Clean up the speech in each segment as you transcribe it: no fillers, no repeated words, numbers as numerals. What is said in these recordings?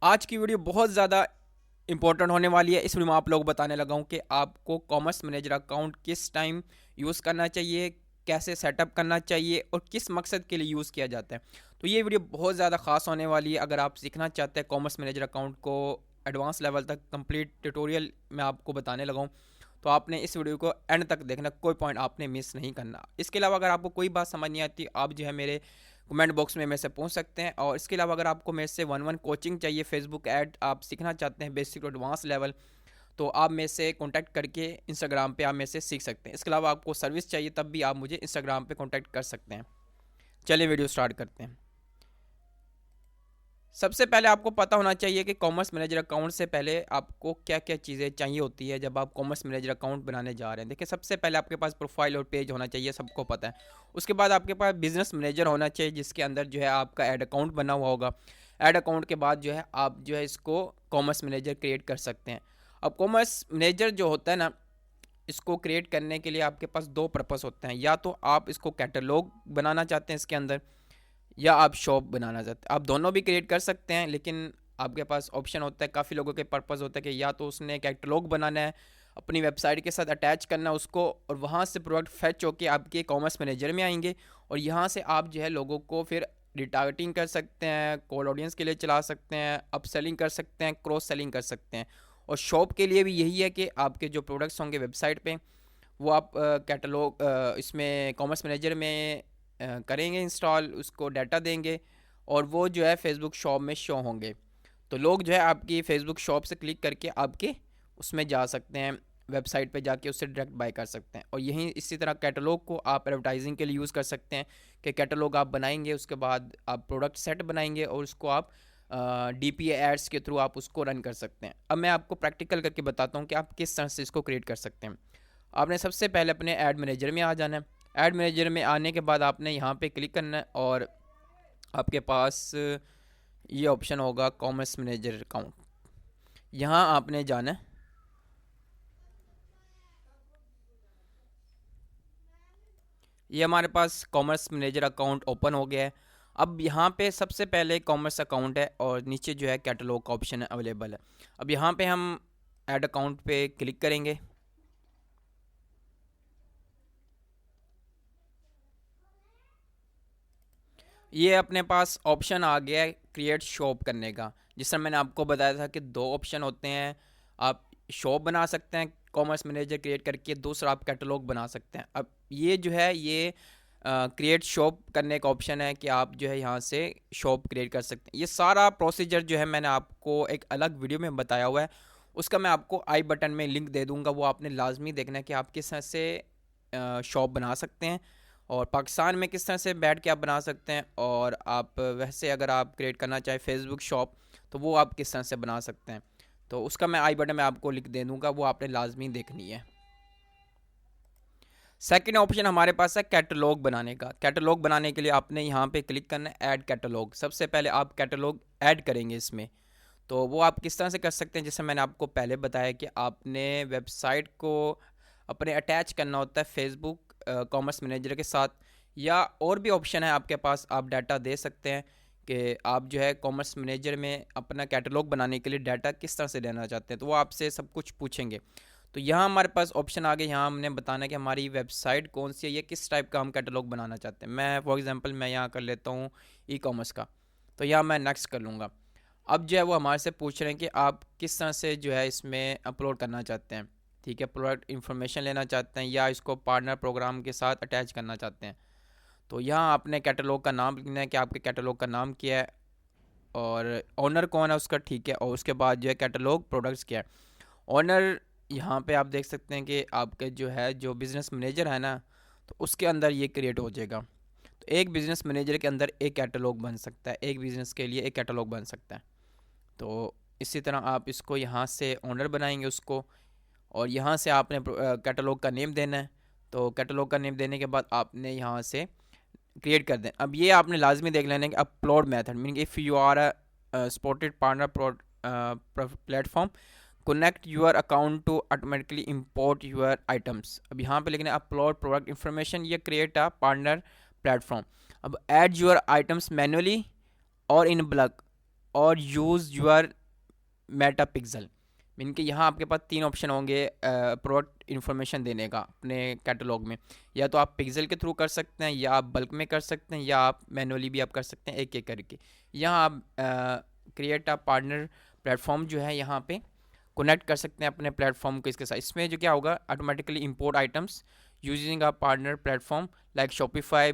आज की वीडियो बहुत ज़्यादा इंपॉर्टेंट होने वाली है। इस वीडियो में आप लोग बताने लगा हूँ कि आपको कॉमर्स मैनेजर अकाउंट किस टाइम यूज़ करना चाहिए, कैसे सेटअप करना चाहिए और किस मकसद के लिए यूज़ किया जाता है। तो ये वीडियो बहुत ज़्यादा खास होने वाली है। अगर आप सीखना चाहते हैं कॉमर्स मैनेजर अकाउंट को एडवांस लेवल तक कंप्लीट ट्यूटोरियल मैं आपको बताने लगा हूँ, तो आपने इस वीडियो को एंड तक देखना, कोई पॉइंट आपने मिस नहीं करना। इसके अलावा अगर आपको कोई बात समझ नहीं आती, आप जो है मेरे कमेंट बॉक्स में मेरे से पूछ सकते हैं। और इसके अलावा अगर आपको मेरे से 1-1 कोचिंग चाहिए, फेसबुक ऐड आप सीखना चाहते हैं बेसिक और एडवांस लेवल, तो आप मेरे से कॉन्टैक्ट करके इंस्टाग्राम पे आप मेरे से सीख सकते हैं। इसके अलावा आपको सर्विस चाहिए तब भी आप मुझे इंस्टाग्राम पे कॉन्टैक्ट कर सकते हैं। चलिए वीडियो स्टार्ट करते हैं। सबसे पहले आपको पता होना चाहिए कि कॉमर्स मैनेजर अकाउंट से पहले आपको क्या क्या चीज़ें चाहिए होती है जब आप कॉमर्स मैनेजर अकाउंट बनाने जा रहे हैं। देखिए, सबसे पहले आपके पास प्रोफाइल और पेज होना चाहिए, सबको पता है। उसके बाद आपके पास बिजनेस मैनेजर होना चाहिए जिसके अंदर जो है आपका ऐड अकाउंट बना हुआ होगा। ऐड अकाउंट के बाद जो है आप जो है इसको कॉमर्स मैनेजर क्रिएट कर सकते हैं। अब कॉमर्स मैनेजर जो होता है ना, इसको क्रिएट करने के लिए आपके पास दो पर्पस होते हैं। या तो आप इसको कैटलॉग बनाना चाहते हैं इसके अंदर, या आप शॉप बनाना चाहते हैं। आप दोनों भी क्रिएट कर सकते हैं, लेकिन आपके पास ऑप्शन होता है। काफ़ी लोगों के पर्पज़ होता है कि या तो उसने कैटलॉग बनाना है, अपनी वेबसाइट के साथ अटैच करना है उसको, और वहाँ से प्रोडक्ट फैच होके आपके कॉमर्स मैनेजर में आएंगे, और यहाँ से आप जो है लोगों को फिर रिटारगेटिंग कर सकते हैं, कोल्ड ऑडियंस के लिए चला सकते हैं, अप सेलिंग कर सकते हैं, क्रॉस सेलिंग कर सकते हैं। और शॉप के लिए भी यही है कि आपके जो प्रोडक्ट्स होंगे वेबसाइट पे, वो आप कैटलॉग इसमें कॉमर्स मैनेजर में करेंगे इंस्टॉल, उसको डाटा देंगे, और वो जो है फेसबुक शॉप में शो होंगे। तो लोग जो है आपकी फेसबुक शॉप से क्लिक करके आपके उसमें जा सकते हैं, वेबसाइट पे जाके उससे डायरेक्ट बाय कर सकते हैं। और यहीं इसी तरह कैटलॉग को आप एडवर्टाइजिंग के लिए यूज़ कर सकते हैं कि कैटलॉग आप बनाएंगे, उसके बाद आप प्रोडक्ट सेट बनाएंगे और उसको आप DPA एड्स के थ्रू आप उसको रन कर सकते हैं। अब मैं आपको प्रैक्टिकल करके बताता हूँ कि आप किस तरह से इसको क्रिएट कर सकते हैं। आपने सबसे पहले अपने ऐड मैनेजर में आ जाना है। ऐड मैनेजर में आने के बाद आपने यहाँ पे क्लिक करना है, और आपके पास ये ऑप्शन होगा कॉमर्स मैनेजर अकाउंट। यहाँ आपने जाना है। ये हमारे पास कॉमर्स मैनेजर अकाउंट ओपन हो गया है। अब यहाँ पे सबसे पहले कॉमर्स अकाउंट है और नीचे जो है कैटलॉग का ऑप्शन अवेलेबल है। अब यहाँ पे हम ऐड अकाउंट पे क्लिक करेंगे। ये अपने पास ऑप्शन आ गया है क्रिएट शॉप करने का, जिससे मैंने आपको बताया था कि दो ऑप्शन होते हैं। आप शॉप बना सकते हैं कॉमर्स मैनेजर क्रिएट करके, दूसरा आप कैटलॉग बना सकते हैं। अब ये जो है ये क्रिएट शॉप करने का ऑप्शन है कि आप जो है यहाँ से शॉप क्रिएट कर सकते हैं। ये सारा प्रोसीजर जो है मैंने आपको एक अलग वीडियो में बताया हुआ है, उसका मैं आपको आई बटन में लिंक दे दूँगा। वो आपने लाजमी देखना है कि आप किस तरह से शॉप बना सकते हैं, और पाकिस्तान में किस तरह से बैठ के आप बना सकते हैं, और आप वैसे अगर आप क्रिएट करना चाहें फेसबुक शॉप, तो वो आप किस तरह से बना सकते हैं। तो उसका मैं आई बटन में आपको लिंक दे दूँगा, वो आपने लाजमी देखनी है। सेकंड ऑप्शन हमारे पास है कैटलॉग बनाने का। कैटलॉग बनाने के लिए आपने यहाँ पे क्लिक करना है ऐड कैटलॉग। सबसे पहले आप कैटलॉग ऐड करेंगे इसमें। तो वो आप किस तरह से कर सकते हैं, जैसे मैंने आपको पहले बताया कि आपने वेबसाइट को अपने अटैच करना होता है फेसबुक कॉमर्स मैनेजर के साथ, या और भी ऑप्शन है आपके पास, आप डाटा दे सकते हैं कि आप जो है कॉमर्स मैनेजर में अपना कैटलॉग बनाने के लिए डाटा किस तरह से देना चाहते हैं, तो वो आपसे सब कुछ पूछेंगे। तो यहाँ हमारे पास ऑप्शन आ गए, यहाँ हमने बताना कि हमारी वेबसाइट कौन सी है, ये किस टाइप का हम कैटलॉग बनाना चाहते हैं। मैं फॉर एग्जांपल मैं यहाँ कर लेता हूँ ई कॉमर्स का, तो यहाँ मैं नेक्स्ट कर लूँगा। अब जो है वो हमारे से पूछ रहे हैं कि आप किस तरह से जो है इसमें अपलोड करना चाहते हैं। ठीक है, प्रोडक्ट इन्फॉर्मेशन लेना चाहते हैं या इसको पार्टनर प्रोग्राम के साथ अटैच करना चाहते हैं। तो यहाँ आपने कैटलॉग का नाम लिखना है कि आपके कैटलॉग का नाम क्या है और ऑनर कौन है उसका। ठीक है, और उसके बाद जो है कैटलॉग प्रोडक्ट्स क्या है। ऑनर यहाँ पे आप देख सकते हैं कि आपके जो है जो बिज़नेस मैनेजर है ना, तो उसके अंदर ये क्रिएट हो जाएगा। तो एक बिज़नेस मैनेजर के अंदर एक कैटलॉग बन सकता है, एक बिज़नेस के लिए एक कैटलॉग बन सकता है। तो इसी तरह आप इसको यहाँ से ओनर बनाएंगे उसको, और यहाँ से आपने कैटलॉग का नेम देना है। तो कैटलॉग का नेम देने के बाद आपने यहाँ से क्रिएट कर दें। अब ये आपने लाजमी देख लेना है कि upload method meaning if you are a spotted partner platform connect your account to automatically import your items. अब यहाँ पे लिखना है अपलोड प्रोडक्ट इन्फॉर्मेशन, ये क्रिएट अ पार्टनर प्लेटफॉर्म। अब add your items manually or in bulk, or use your Meta pixel. Mean कि यहाँ आपके पास 3 ऑप्शन होंगे प्रोडक्ट इन्फॉर्मेशन देने का अपने कैटलॉग में। या तो आप पिक्सल के थ्रू कर सकते हैं, या आप बल्क में कर सकते हैं, या आप मैनुअली भी आप कर सकते हैं एक एक करके। यहाँ आप क्रिएट अ पार्टनर प्लेटफॉर्म जो है यहाँ पे कनेक्ट कर सकते हैं अपने प्लेटफॉर्म को इसके साथ। इसमें जो क्या होगा, automatically import items using a partner platform like Shopify,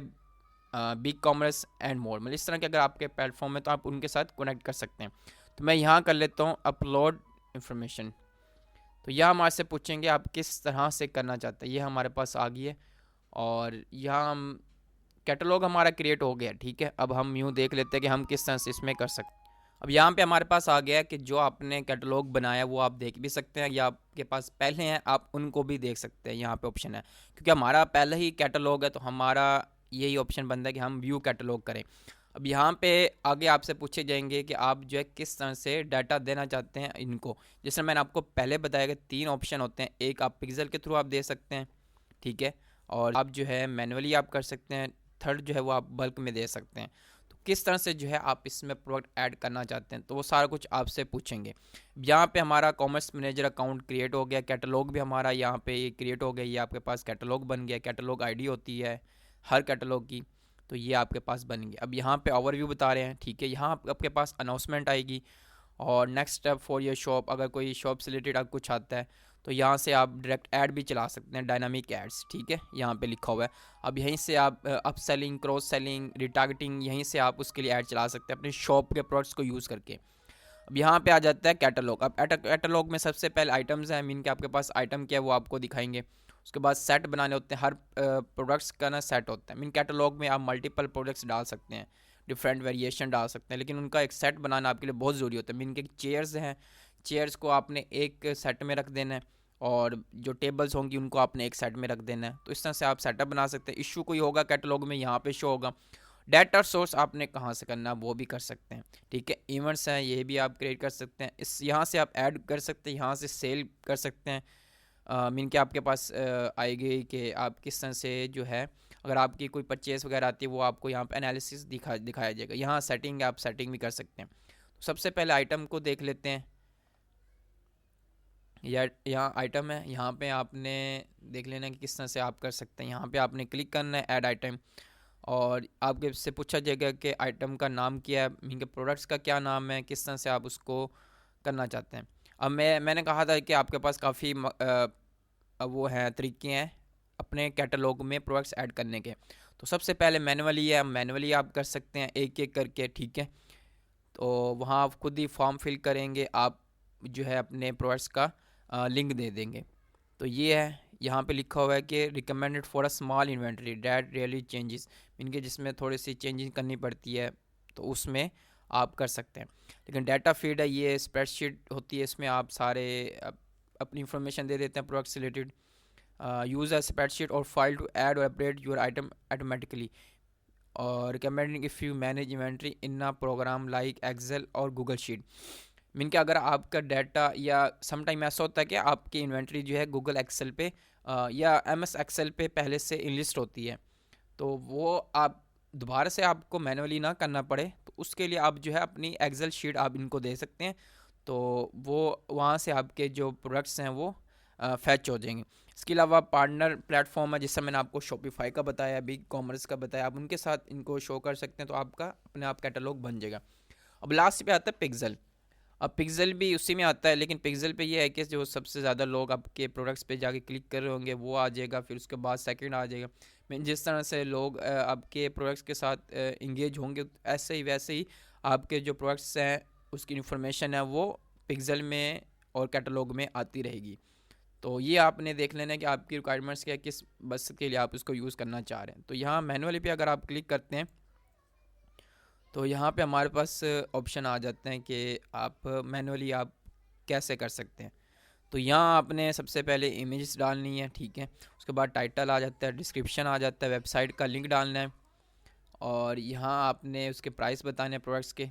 big commerce and more. मतलब इस तरह के अगर आपके प्लेटफॉर्म है तो आप उनके साथ कनेक्ट कर सकते हैं। तो मैं यहाँ कर लेता हूँ अपलोड इंफॉर्मेशन। तो यह हमारे से पूछेंगे आप किस तरह से करना चाहते हैं। ये हमारे पास आ गई है और यहाँ हम कैटलॉग हमारा क्रिएट हो गया, ठीक है। अब हम यूँ देख लेते हैं कि हम किस तरह से इसमें कर सकते हैं। अब यहाँ पे हमारे पास आ गया है कि जो आपने कैटलॉग बनाया वो आप देख भी सकते हैं, या आपके पास पहले हैं आप उनको भी देख सकते हैं। यहाँ पे ऑप्शन है, क्योंकि हमारा पहले ही कैटलॉग है तो हमारा यही ऑप्शन बनता है कि हम व्यू कैटलॉग करें। अब यहाँ पे आगे आपसे पूछे जाएंगे कि आप जो है किस तरह से डाटा देना चाहते हैं इनको। जैसे मैंने आपको पहले बताया कि 3 ऑप्शन होते हैं, एक आप पिक्सल के थ्रू आप दे सकते हैं, ठीक है, और आप जो है मैनुअली आप कर सकते हैं, थर्ड जो है वो आप बल्क में दे सकते हैं। तो किस तरह से जो है आप इसमें प्रोडक्ट ऐड करना चाहते हैं तो वो सारा कुछ आपसे पूछेंगे। यहाँ पे हमारा कॉमर्स मैनेजर अकाउंट क्रिएट हो गया, कैटलॉग भी हमारा यहाँ पे ये क्रिएट हो गया, ये आपके पास कैटलॉग बन गया। कैटलॉग आईडी होती है हर कैटलॉग की, तो ये आपके पास बन गया। अब यहाँ पे ओवरव्यू बता रहे हैं, ठीक है। यहाँ आपके पास अनाउंसमेंट आएगी और next step for your shop. अगर कोई शॉप से रिलेटेड आप कुछ आता है तो यहाँ से आप डायरेक्ट ऐड भी चला सकते हैं, डायनामिक एड्स, ठीक है, यहाँ पे लिखा हुआ है। अब यहीं से आप up selling, cross selling, retargeting, यहीं से आप उसके लिए ऐड चला सकते हैं अपनी शॉप के प्रोडक्ट्स को यूज़ करके। अब यहाँ पे आ जाता है कैटलॉग। अब कैटलॉग में सबसे पहले आइटम्स हैं, मीन के आपके पास आइटम क्या है वो आपको दिखाएंगे। उसके बाद सेट बनाने होते हैं, हर प्रोडक्ट्स का ना सेट होता है। मीन कैटलॉग में आप मल्टीपल प्रोडक्ट्स डाल सकते हैं, डिफरेंट वेरिएशन डाल सकते हैं, लेकिन उनका एक सेट बनाना आपके लिए बहुत ज़रूरी होता है। मीन के चेयर्स हैं, चेयर्स को आपने एक सेट में रख देना है, और जो टेबल्स होंगी उनको आपने एक सेट में रख देना है। तो इस तरह से आप सेटअप बना सकते हैं। इशू कोई होगा कैटलॉग में यहाँ पे शो होगा। डाटा सोर्स आपने कहाँ से करना है वो भी कर सकते हैं, ठीक है। इवेंट्स हैं, ये भी आप क्रिएट कर सकते हैं। इस यहाँ से आप ऐड कर सकते हैं, यहाँ से सेल कर सकते हैं। मीन के आपके पास आएगी कि आप किस तरह से जो है अगर आपकी कोई परचेस वगैरह आती है वो आपको यहाँ पे एनालिसिस दिखाया जाएगा। यहाँ सेटिंग आप सेटिंग भी कर सकते हैं। तो सबसे पहले आइटम को देख लेते हैं। या यहाँ आइटम है, यहाँ पे आपने देख लेना कि किस तरह से आप कर सकते हैं। यहाँ पे आपने क्लिक करना है ऐड आइटम, और आपके से पूछा जाएगा कि आइटम का नाम क्या है, मीन के प्रोडक्ट्स का क्या नाम है, किस तरह से आप उसको करना चाहते हैं। अब मैंने कहा था कि आपके पास काफ़ी वो हैं तरीके हैं अपने कैटलॉग में प्रोडक्ट्स ऐड करने के। तो सबसे पहले मैनुअली है, मैनुअली आप कर सकते हैं एक एक करके, ठीक है। तो वहाँ आप खुद ही फॉर्म फिल करेंगे, आप जो है अपने प्रोडक्ट्स का लिंक दे देंगे। तो ये है, यहाँ पे लिखा हुआ है कि recommended for a small inventory that really changes, इनके जिसमें थोड़ी सी चेंजिंग करनी पड़ती है तो उसमें आप कर सकते हैं। लेकिन डाटा फीड है, ये स्प्रेडशीट होती है, इसमें आप सारे अपनी इंफॉर्मेशन दे देते हैं प्रोडक्ट से related. Use a spreadsheet or file to add or update your item automatically, or recommending if you manage inventory in a program like Excel or Google sheet. Mean कि अगर आपका डाटा, या sometime ऐसा होता है कि आपकी इन्वेंट्री जो है गूगल एक्सेल पे या एमएस एक्सेल पे पहले से इनलिस्ट होती है, तो वो आप दोबारा से आपको मैनुअली ना करना पड़े, तो उसके लिए आप जो है अपनी एक्सेल शीट आप इनको दे सकते हैं। तो वो वहाँ से आपके जो प्रोडक्ट्स हैं वो फैच हो जाएंगे। इसके अलावा पार्टनर प्लेटफॉर्म है, जिससे मैंने आपको शॉपिफाई का बताया, बिग कॉमर्स का बताया, आप उनके साथ इनको शो कर सकते हैं, तो आपका अपने आप कैटलॉग बन जाएगा। अब लास्ट पे आता है पिक्सल। अब पिक्सल भी उसी में आता है, लेकिन पिक्सल पे ये है कि जो सबसे ज़्यादा लोग आपके प्रोडक्ट्स पे जाके क्लिक कर रहे होंगे वो आ जाएगा, फिर उसके बाद सेकंड आ जाएगा। मैं जिस तरह से लोग आपके प्रोडक्ट्स के साथ इंगेज होंगे, ऐसे ही वैसे ही आपके जो प्रोडक्ट्स हैं उसकी इन्फॉर्मेशन है वो पिक्सल में और कैटलॉग में आती रहेगी। तो ये आपने देख लेना है कि आपकी रिक्वायरमेंट्स क्या है, किस बस के लिए आप उसको यूज़ करना चाह रहे हैं। तो यहाँ मैनुअली पे अगर आप क्लिक करते हैं तो यहाँ पे हमारे पास ऑप्शन आ जाते हैं कि आप मैनुअली आप कैसे कर सकते हैं। तो यहाँ आपने सबसे पहले इमेजेस डालनी है, ठीक है। उसके बाद टाइटल आ जाता है, डिस्क्रिप्शन आ जाता है, वेबसाइट का लिंक डालना है, और यहाँ आपने उसके प्राइस बताने हैं प्रोडक्ट्स के।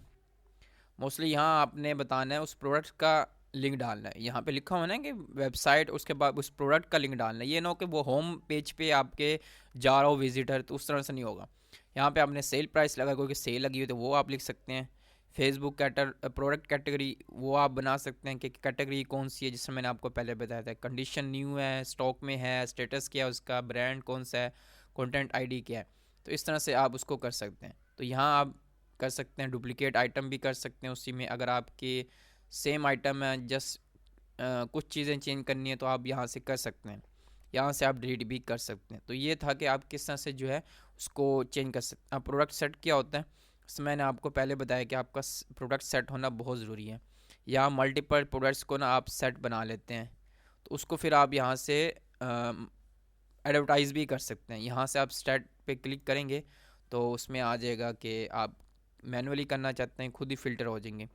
मोस्टली यहाँ आपने बताना है उस प्रोडक्ट का लिंक डालना है। यहाँ पे लिखा हुआ है ना कि वेबसाइट, उसके बाद उस प्रोडक्ट का लिंक डालना है। ये ना हो कि वो होम पेज पे आपके जा रहा हो विजिटर, तो उस तरह से नहीं होगा। यहाँ पे आपने सेल प्राइस लगा, कोई सेल लगी हुई तो वो आप लिख सकते हैं। फेसबुक प्रोडक्ट कैटेगरी वो आप बना सकते हैं कि कैटेगरी कौन सी है, जिसमें मैंने आपको पहले बताया था कंडीशन न्यू है, स्टॉक में है, स्टेटस क्या है उसका, ब्रांड कौन सा है, कंटेंट आईडी क्या है। तो इस तरह से आप उसको कर सकते हैं। तो यहाँ आप कर सकते हैं डुप्लीकेट आइटम भी कर सकते हैं उसी में। अगर आपके सेम आइटम है, जस्ट कुछ चीज़ें चेंज करनी है तो आप यहाँ से कर सकते हैं, यहाँ से आप डिलीट भी कर सकते हैं। तो ये था कि आप किस तरह से जो है उसको चेंज कर सकते हैं। प्रोडक्ट सेट क्या होता है, इसमें मैंने आपको पहले बताया कि आपका प्रोडक्ट सेट होना बहुत ज़रूरी है। यहाँ मल्टीपल प्रोडक्ट्स को ना आप सेट बना लेते हैं, तो उसको फिर आप यहाँ से एडवर्टाइज़ भी कर सकते हैं। यहाँ से आप स्टार्ट पे क्लिक करेंगे तो उसमें आ जाएगा कि आप मैनुअली करना चाहते हैं, खुद ही फ़िल्टर हो जाएंगे।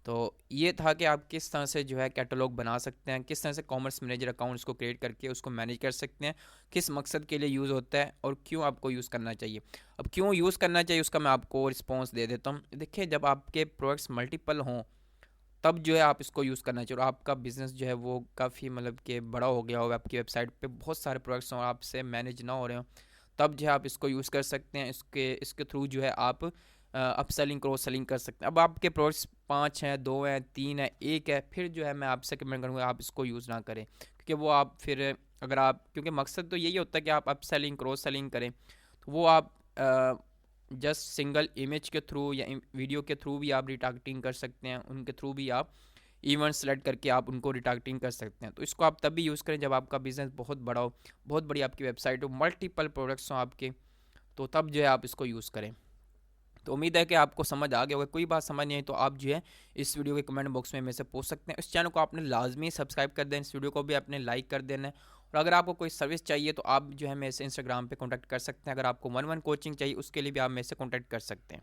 तो ये था कि आप किस तरह से जो है कैटलॉग बना सकते हैं, किस तरह से कॉमर्स मैनेजर अकाउंट्स को क्रिएट करके उसको मैनेज कर सकते हैं, किस मकसद के लिए यूज़ होता है और क्यों आपको यूज़ करना चाहिए। अब क्यों यूज़ करना चाहिए उसका मैं आपको रिस्पॉन्स दे देता हूँ। देखिए, जब आपके प्रोडक्ट्स मल्टीपल हों तब जो है आप इसको यूज़ करना चाहिए, और आपका बिज़नेस जो है वो काफ़ी मतलब कि बड़ा हो गया होगा, आपकी वेबसाइट पे बहुत सारे प्रोडक्ट्स हों, आपसे मैनेज ना हो रहे हो, तब जो है आप इसको यूज़ कर सकते हैं। इसके थ्रू जो है आप अपसेलिंग क्रॉस सेलिंग कर सकते हैं। अब आपके प्रोडक्ट्स 5 हैं, 2 हैं, 3 है, 1 है, फिर जो है मैं आपसे कमेंट करूँगा आप इसको यूज़ ना करें, क्योंकि वो आप फिर अगर आप, क्योंकि मकसद तो यही होता है कि आप अपसेलिंग क्रॉस सेलिंग करें, तो वो आप जस्ट सिंगल इमेज के थ्रू या वीडियो के थ्रू भी आप रिटारगेटिंग कर सकते हैं, उनके थ्रू भी आप इवेंट सेलेक्ट करके आप उनको रिटारगेटिंग कर सकते हैं। तो इसको आप तब भी यूज़ करें जब आपका बिज़नेस बहुत बड़ा हो, बहुत बड़ी आपकी वेबसाइट हो, मल्टीपल प्रोडक्ट्स हों आपके, तो तब जो है आप इसको यूज़ करें। तो उम्मीद है कि आपको समझ आ गया होगा। कोई बात समझ नहीं आई तो आप जो है इस वीडियो के कमेंट बॉक्स में मेरे से पूछ सकते हैं। इस चैनल को आपने लाजमी सब्सक्राइब कर दें, इस वीडियो को भी आपने लाइक कर देना है। और अगर आपको कोई सर्विस चाहिए तो आप जो है मेरे से इंस्टाग्राम पे कांटेक्ट कर सकते हैं। अगर आपको 1-1 कोचिंग चाहिए उसके लिए भी आप मेरे से कांटेक्ट कर सकते हैं।